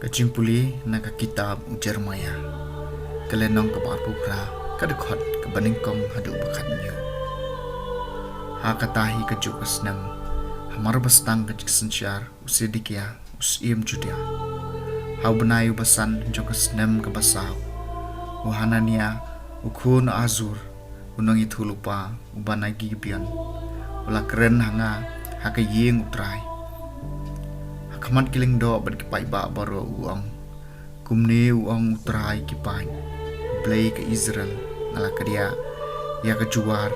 Kajimpuli naga kitab Jeremia kelenong kebar pukra kadekot kebaningkong hadu bakatnyo hakatahi kejukas nem hamar bastang kejiksensyar usidikia usim judia hau benayu basan jokas nem kebasaw uhanania ukun azur unong itu lupa ubanagi gibian ula keren hanga hakaying utrai kamat kiling do bad kipai ba baro uang kumne uang utrai kipai blay ke Israel ngala kedia ya ke juar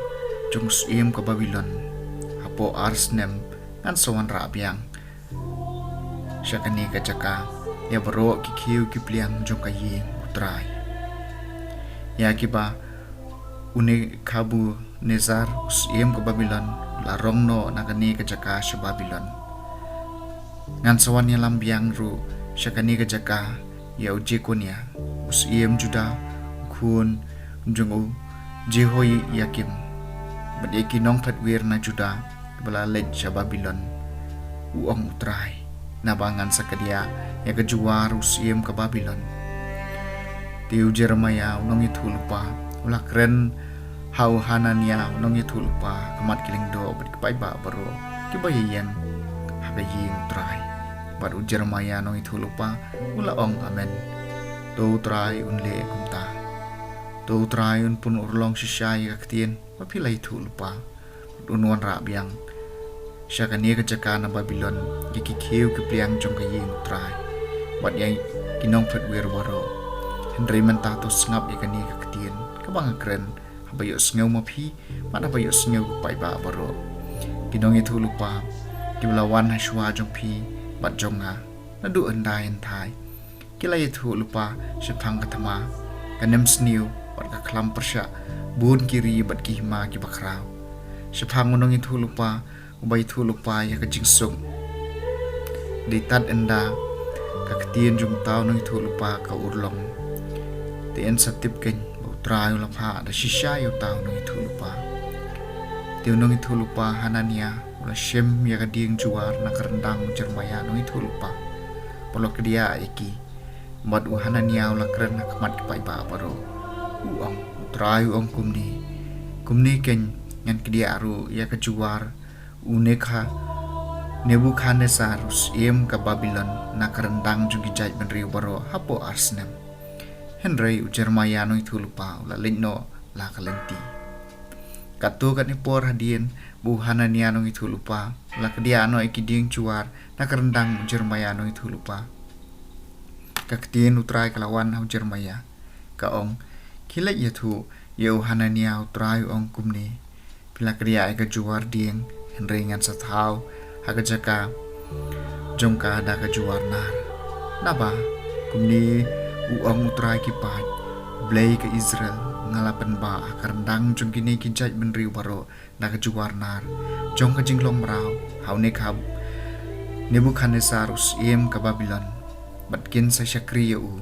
jung suim ke Babylon hapo arsnem ngan sawan rabiang syakani ke jaka ya baro kikiu kipliang jung kaying utrai ya kiba une kabu nezar usim ke Babylon larong no nakani ke jaka sy Babylon ngan sawan ya lambiang ru syakani ke jaka ya ujekunia usiem juda kun jungu jehoi yakim badeki nong patwir na juda bala lej sa Babylon uang utrai nabangan sakadia ya kejuar usiem ke Babylon tiu Jeremia unong itu lupa ula keren hau hanania unong itu lupa kemat kiling do badkipai ba baro kibayen hagaying utrai baru Jeremia nong itu lupa ula ong amen do utrai unle kumta do utrai un pun urlong sisyay kaktien mapila itu lupa unuan rabiang syakani kejaka na Babylon gikikiu kipliang jong kaying utrai bat yang kinong patwir baro Henry mentato sngap yakani kaktien kabang keren habayo sngaw mapi mana bayo sngaw pai ba baro kinong itu lupa kiblawan haswa jong pi bat jonga nadu andai entai kila itu lupa syapang katama kanem sniu bat ka klam persya bun kiri bat kihima ki bakrau syapang unong itu lupa ubay itu lupa ya ka jingsung ditad enda kaktien jong tao nong itu lupa ka urlong tien satip ken utrayo lapha da shishayo tao nong itu lupa tiunong itu lupa hanania ula shem ya kading juar na kerendang Jeremia nong itu lupa polok dia iki mad uhanania ula keren na kamat kipai ba baro uang utrayo ong kumni ken ngan kedia aru ya kejuar unekha Nebukadnezar usiem ka Babylon na kerendang jung gijay benriu baro hapo arsnem Henry Jeremia nong itu lupa ula linno la kalenti katu kan ipor hadien buhana niya nong itu lupa la kedia no ikiding juar na kerendang Jeremia nong itu lupa kaktien utrai kalawan hau Jeremia kaong kila yatu yau hanania utrai ong kumni pila kedia ika juar dieng Henry ngan sathau haga jaka jongka da ka juar nar naba kumni uang utrai kipai blay ke Israel ngalapan ba kerendang jong kini kijaj benriu baro na ka juar nar jong ka jinglong merau hau nekab Nebukadnezar usiem ka Babylon batkin sa syakriya u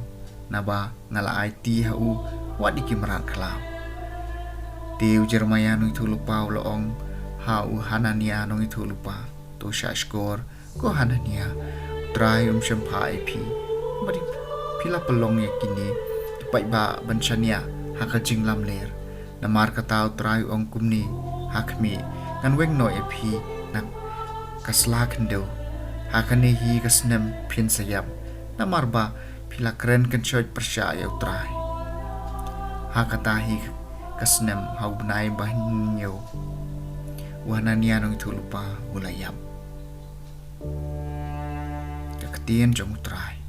naba ngala IT hau wadiki merat khalau tiu Jeremia nong itu lupa uloong hau hanania nong itu lupa to syashkor ko hanania utrai syampa IP bari pila pelong ya kini kipai ba bansyania haka jinglam ler namar katao trai ong kumni hakmi ngan weng no epi na kasla kendo hakane hi kasnem pin sayap namar ba pila keren kencoy persya utrai hakatahi kasnem hau benai bahnyo wanania nong itu lupa ulayap kakatien jong utrai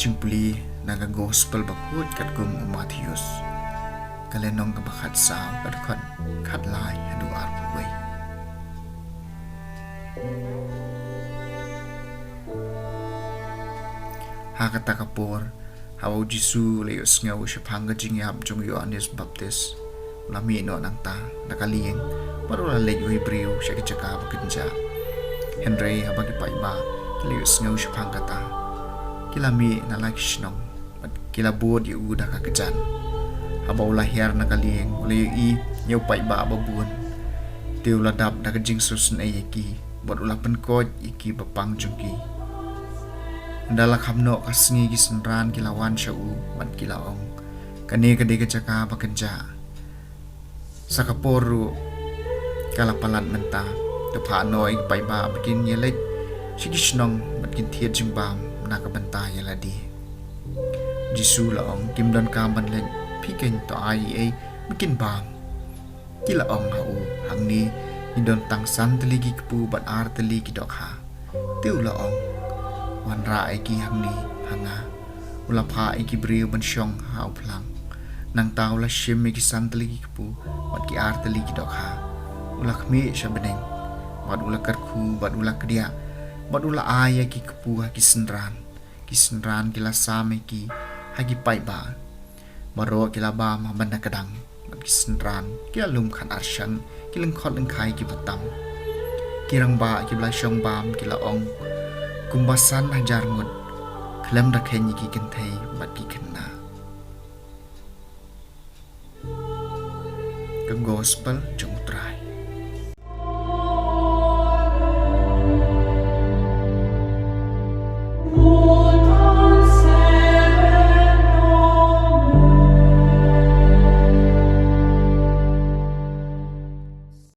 Cimpuli naga gospel bakut kat gum Matius kalenong kabakat sao kadkon katlay hadu arpwe hakata kapor hawa Jisu layos ngaw syapang gajingyab jong Yohanes Baptist lami no nang ta nakaliyeng baru lalay Hebreo siya kijaka bakinja Henry habagi pa iba layos ngaw syapang kata kila mi na like shnong mat kila bod yu uda ka kejan haba ulah hiar na kalieng ule i yau pai ba babun te ulah dap da kejing susun ayeki bot ulah penkoj iki bapang jungki ndala khamno kasngi ki senran kila wan shau mat kila ong kane kade kejaka bakenja sakaporu kala palat menta te pha noi pai ba bikin yelek shigishnong matkin thiet jingbam naka banta yaladi jisu la ong kimdon kamban len piken to ai bikin bam kila ong hau hangni indon tang san teligi kpu bat ar teli ki dok ha tiu la ong wan ra ki hangni hanga ula pha ki briu ban shong hau plang nang tau la shim ki san teligi kpu bat ki ar teli ki dok ha ula khmi shabeneng bat ula karku bat ula kedia bat ula aya ki kpu ki senran kila same ki hagi pai ba maro kila ba ma banda kadang bat ki senran kila lum khan arshan kileng khot leng khai ki batam kirang ba ki bla shong bam kila ong kumbasan hajar ngut klem da khen ki kenthei bat ki khenna ka gospel